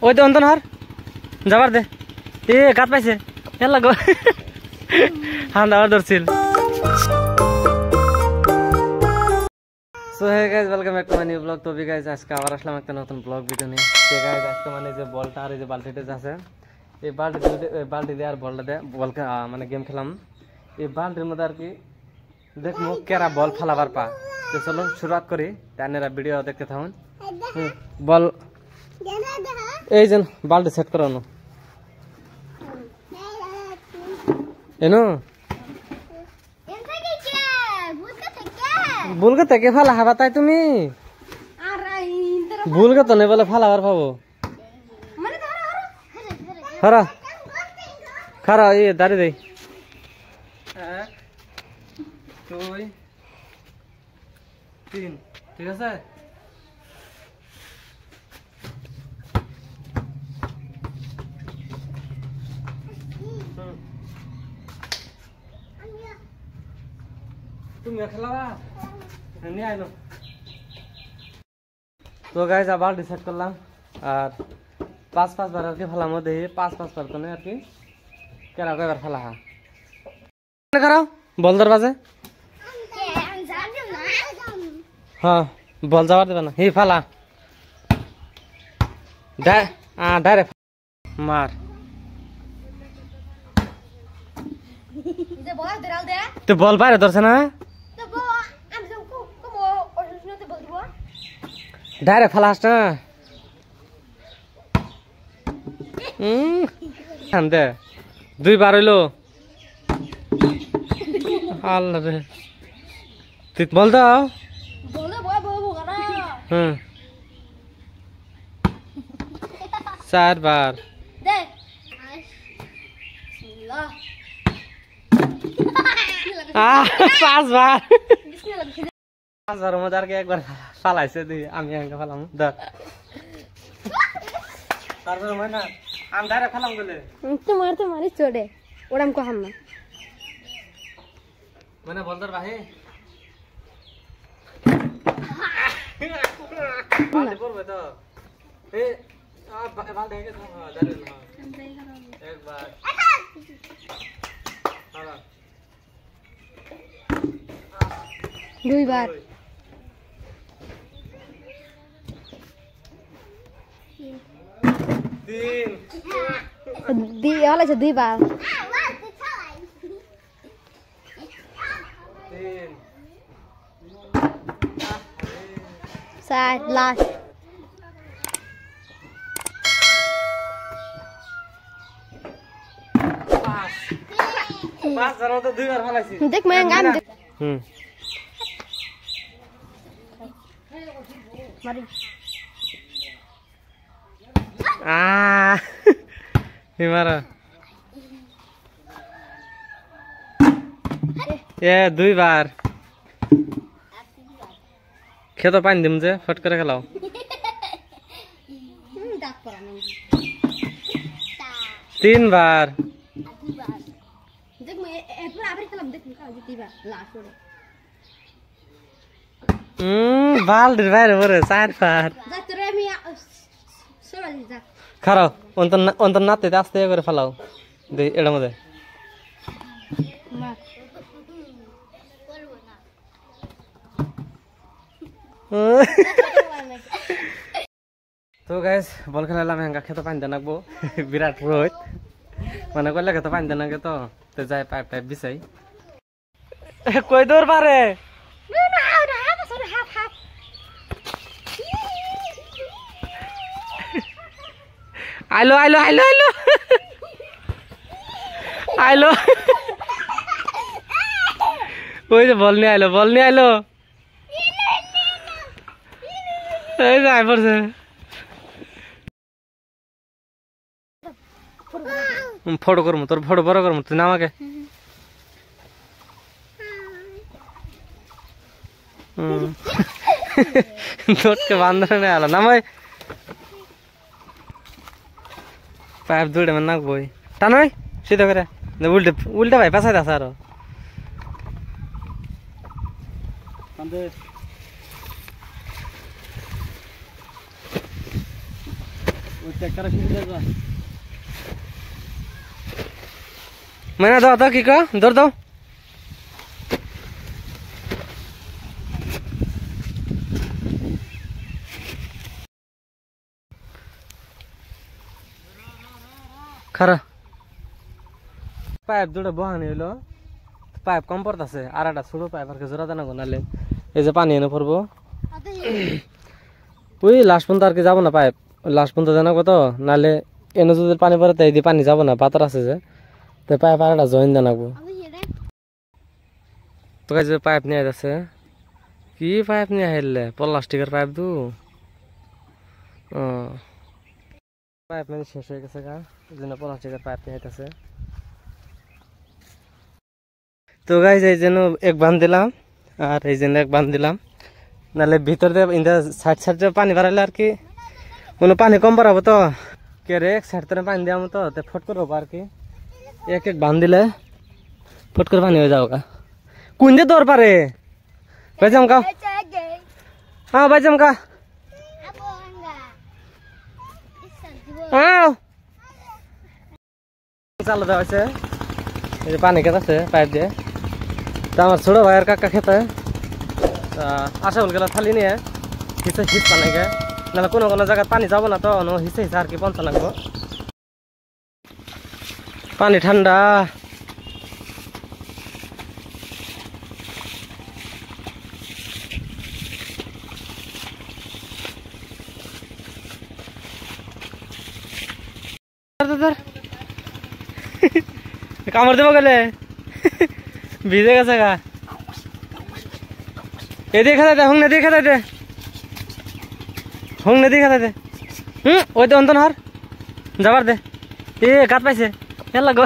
ওই দে অন্তন হার যাবার দে এ গাত পাইছে এলা গো হান দাবার ধরছিল so hey guys welcome back to my new blog. তো বি গাইস আজকে আবার আসলাম একটা নতুন ব্লগ ভিডিও নিয়ে। তো গাইস আজকে মানে যে বলটা আর এই যে বালতিটা আছে এই বালতি দিয়ে আর বলটা দিয়ে বল মানে গেম খেলাম। এই বালতির মধ্যে আর কি দেখবো কেরা বল ফালাবার পা। তো চলো শুরুয়াত করি, আপনারা ভিডিও দেখতে থাকুন। বল এই যে বালতি সেট করানো এনো বুলকে থেকে ফালা হাবা তাই তুমি বুলকে তো নেই বলে ফালাবার পাবো খারা খারা এই দাঁড়িয়ে দেই 1 2 3 ঠিক আছে। তুমি খেলাবা নিয়ে আইলো। তো গাইজ আবার ডিসাইড করলাম আর 5 বার আর কি ফেলাম মধ্যে 5 বার তো আর কি কেরা কয়বার ফেলা হা করো বল দরবাজে হ্যাঁ বল যাবার দেবে না হি ফালা ডাইরেক্ট মার তো বল বাইরে ধরছে না ডাইরেক্ট ফালাস না দে 2 বার হইলো আল্লাহ রে তুই বল দাও 4 বার 5 বার 5 বার মধ্যে আর কি একবার ফালাইছে আমি ফালাম ধর তারপরে না আমি ডাইরেক্ট ফালাম বলে তোমার চড়ে ওরাম কহাম না মানে বলদার ভাই বালতি পড়বে তো এই বালতি হেগে দাঁড়িয়ে না একবার হালা 2 বার 2 বার 4 লাস্ট পাঁচ বার তো 2 বার ফালাইছি দেখ मैं গান মারি মারা 2 বার খেতো পানি দিম যে ফট করে খেলাও 3 বার বালতির বাইরে পরে 4 বার খারাপ অন্তর নাতে আস্তে করে ফেলাও এটার মধ্যে তো গাইস বল খেলালাম হেঙ্গা খেতে পানি দেন রাখবো বিরাট রোদ মানে কইলে খেতে পানি দেন আগে তো যাই পাইপ বিছাই কই দৌড় পারে আইলো আইলো আইলো আইলো আইলো ওই যে বল নিয়ে আইলো এই যে আই পড়ছে ফটো করবো তোর ফটো বড় করবো তুই নামাকে তোরকে বান্ধব নেই আলো নামাই পাইপ দৌড়ে মানে নাক বই তা নয় সিধা করে উল্টে উল্টে ভাই পেছাই আছে আরো ওই ট্রাক্টরে ফিরে যাবা মানে দাও দাও কি কা দৌড় দাও খারা পাইপ দুটো বহানি হইলো পাইপ কম পড়তেছে আর একটা ছোট পাইপ আর জোড়া দেনা নালে এই যে পানি এনে পড়বো ওই লাস্ট পর্যন্ত আর কি যাবো না পাইপ লাস্ট পর্যন্ত জানাবো তো নালে এনে যদি পানি পড়ে তাই দিয়ে পানি যাবো না পাথর আছে যে তো পাইপ আর একটা জয়েন জানাবো তো যে পাইপ নিয়ে যাচ্ছে কি পাইপ নিয়ে হাইলে প্লাস্টিকের পাইপ দু পাইপ মানে শেষ হয়ে গেছে গা এই জন্য প্লাস্টিকের পাইপ নিয়ে যাচ্ছে তো গাইজ এই জন্য এক বান দিলাম আর এই জন্য এক বান দিলাম নাহলে ভিতর দিয়ে সাইড সাইড পানি বাড়াইলে আর কি কোনো পানি কম বাড়াবো তো কে রে এক সাইড থেকে পানি দেওয়া তো ফট করবো আর কি এক এক বান দিলে ফট করে পানি হয়ে যাবো গা কোন যে দৌড় পারে বাইজাম কা হ্যাঁ বাইজাম কা হ্যাঁ চালু দেওয়া হয়েছে এই যে পানি খেতে পাইপ দিয়ে তা আমার ছোট ভাইয়ের কাকা খেতে আশা বল গেল থালি নিয়ে হিসে হিস পানি গে নাহলে কোনো কোনো জায়গায় পানি যাবো না তো হিসে হিসে আর কি পঞ্চা লাগবো পানি ঠান্ডা কামড় দেবো গেলে ভিজে গেছে গা এদিকে খেতে দে হুং নদী খেতে দে হুং নদী খেতে দে ওই তো অন্তন হার যাবার দে এ কাত পাইছে খেলা গো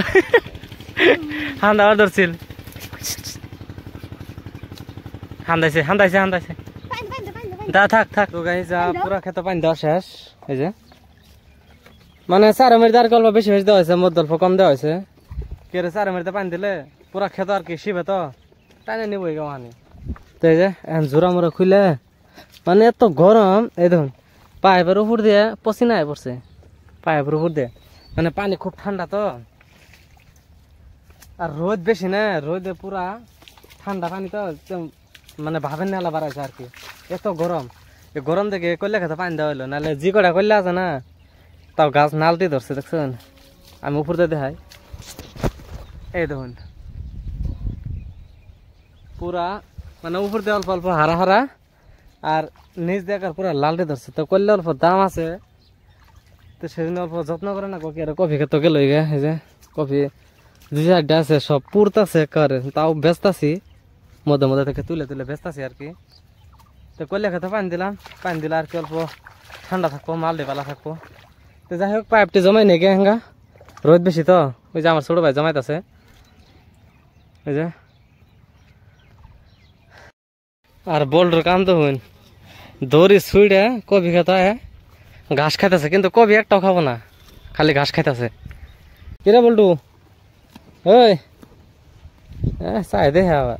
হান্দাবার ধরছিল হান্দাইছে হান্দাইছে হান্দাইছে দা থাক থাক তো গাই যা পুরা খেতে পানি দেওয়া শেষ এই যে মানে চার মিনিট আর অল্প বেশি বেশি দেওয়া হয়েছে মধ্য অল্প কম দেওয়া হয়েছে কেরে চার মিনিটে পানি দিলে পুরা খেত আর কি শিবে তো টাইনে নিব গানি তো এই যে এখন জোড়া মোড়া খুলে মানে এত গরম এই দেখুন পাইপের উপর দিয়ে পসিনা আয় পড়ছে পাইপের উপর দিয়ে মানে পানি খুব ঠান্ডা তো আর রোদ বেশি না রোদে পুরা ঠান্ডা পানি তো মানে ভাবেন নালা বাড়াইছে আর কি এত গরম এই গরম দেখে করলে খেতে পানি দেওয়া হইলো নাহলে জি কটা করলে আছে না তাও গাছ নাল দিয়ে ধরছে দেখছেন আমি উপর দিয়ে দেখাই এই দেখুন পুরা মানে উপর দিয়ে অল্প অল্প হারা হারা আর নিচ দেখার পুরা লাল দিয়ে ধরছে তো করলে অল্প দাম আছে তো সেদিন অল্প যত্ন করে না কফি আর কফি খেতে গেল এই যে কফি দুই চারটা আছে সব পুরতাছে করে তাও ব্যস্ত আছি মধ্যে মধ্যে থেকে তুলে তুলে ব্যস্ত আছি আর কি তো করলে খেতে পানি দিলে আর কি অল্প ঠান্ডা থাকবো মাল দিয়ে পালা থাকবো তো যাই হোক পাইপটি জমাই নেই গে হেঙ্গা রোদ বেশি তো ওই যে আমার ছোট ভাই জমাইত আছে ওই যে আর বোল্ডর কাম তো হইন দৌড়ি সুইড়ে কবি খেতে ঘাস খাইতেছে কিন্তু কবি একটাও খাবো না খালি ঘাস খাইতেছে কিরে বল্টু ওই চাই দে আবার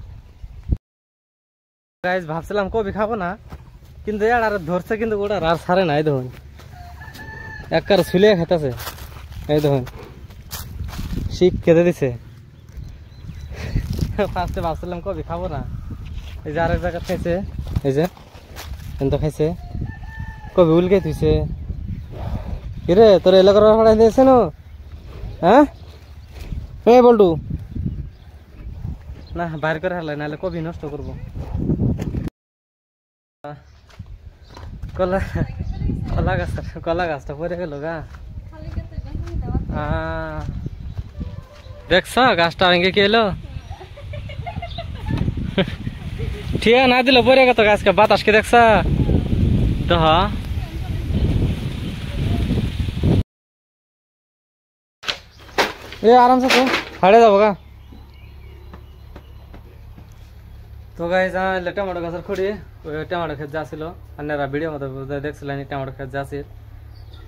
গাইজ ভাবছিলাম কবি খাবো না কিন্তু এর আর ধরছে কিন্তু ওটা আর ছাড়ে না এই দেখুন একবার ছুলে খেতেছে এই দেখুন শিখ খেতে দিছে ফার্স্টে ভাবছিলাম কবি খাবো না এই যে আরেক জায়গা খাইছে এই যে এত খাইছে কবি উলকে থুইছে কিরে তোর এলাকার ভাড়া দিয়েছে না হ্যাঁ হ্যাঁ বল্টু না বাইর করে হারলাই নাহলে কবি নষ্ট করবো কলা গাছটা পরে গেল গা দেখছ গাছটা ভেঙে কি এলো ঠিক না দিল পরে গেত গাছকে বাতাসকে দেখছ দেখ এ আরামসে তো হাড়ে যাবো গা তো গাই জানাইলে টমেটো গাছের খুঁড়ি ওই টমেটো ক্ষেত যাচ্ছিল আপনারা ভিডিও মতো দেখছিলেন টমেটো ক্ষেত যাচ্ছিল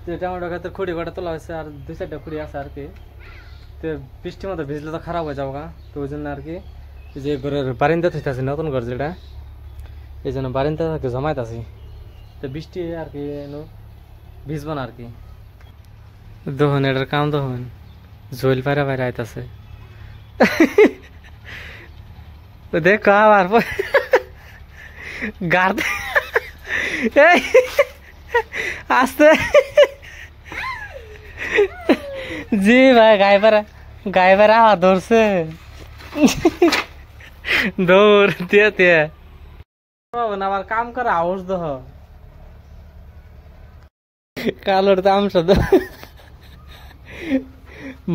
তো টমেটো ক্ষেতের খুঁড়ি কটা তোলা হয়েছে আর দুই চারটা খুঁড়ি আছে আর কি তো বৃষ্টির মতো ভিজলে তো খারাপ হয়ে যাবো গা তো ওই জন্য আর কি যে ঘরের বারিন্দা থইতেছি নতুন ঘর যেটা এই জন্য বারিন্দা জমাইতেছি তো বৃষ্টি আর কি ভিজবো না আর কি দহন এটার কাম দহন জল পায়রা বাইরে আইতাছে দেখ আবার গাড় আস্তে জি ভাই গায়ে পারা আবার ধরছে দৌড় দিয়ে আবার কাম করে আওয়াজ দহ কালোর দাম শব্দ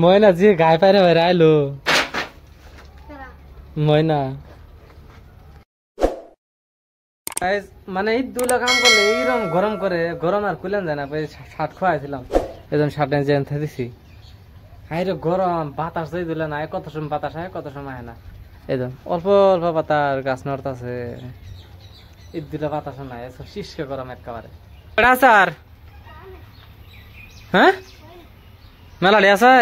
ময়না যে গায়ে পারে বাইরে আইলো ময়না মানে এই দুলা কাম করলে এইরকম গরম করে গরম আর কুলেন যায় না শার্ট খোয়াইছিলাম এজন শার্ট জেনতে দিছি হাইরে গরম বাতাস দিয়ে দিলে না কত সময় বাতাস হয় কত সময় হয় না এজন অল্প অল্প বাতাস গাছ নড়তাছে এই দুটা বাতাস নাই শিষ্য গরম একেবারে স্যার হ্যাঁ মেলা লিয়ে আছে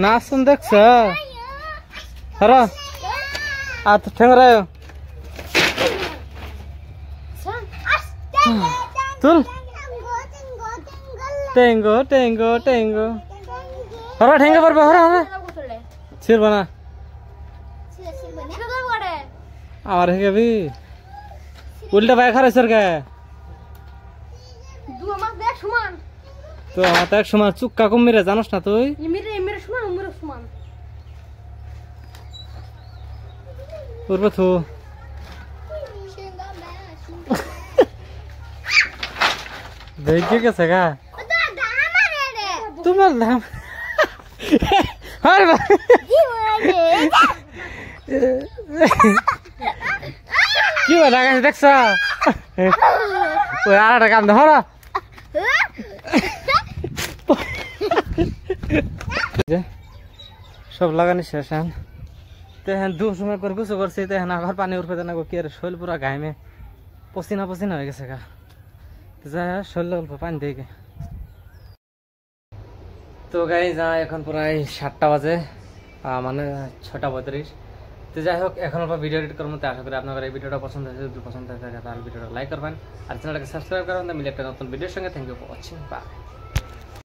নাচন দেখছ হর আত ঠেঙ্গরায় তুল টেঙ্গো টেঙ্গো টেঙ্গো হর ঠেঙ্গে পারবো হর হর ছিড়ব না আমার হেগে বি উল্টা পায়ে খারে সরকে তো আমার এক সময় চুক্কা কম মেরে জানোস না তুই উঠবো থু দেখে গেছে গা তোমার নাম কি বলা গেছে দেখছ ওই আর একটা কাম ধর সব লাগানি শেষ তেহেন দু সময় করে গুছো করছি তেহেন আবার পানি উঠবে না কি আর শৈল পুরা গাইমে পচিনা পচিনা হয়ে গেছে গা যা শৈল অল্প পানি দিয়ে তো গাই যা এখন প্রায় 7টা বাজে মানে 6:32 তো যাই হোক এখন অল্প ভিডিও এডিট করার মধ্যে আশা করি আপনাদের এই ভিডিওটা পছন্দ হয়েছে যদি পছন্দ হয়ে থাকে তাহলে ভিডিওটা লাইক করবেন আর চ্যানেলটাকে সাবস্ক্রাইব করবেন মিলে একটা নতুন ভিডিওর সঙ্গে thank you for watching by.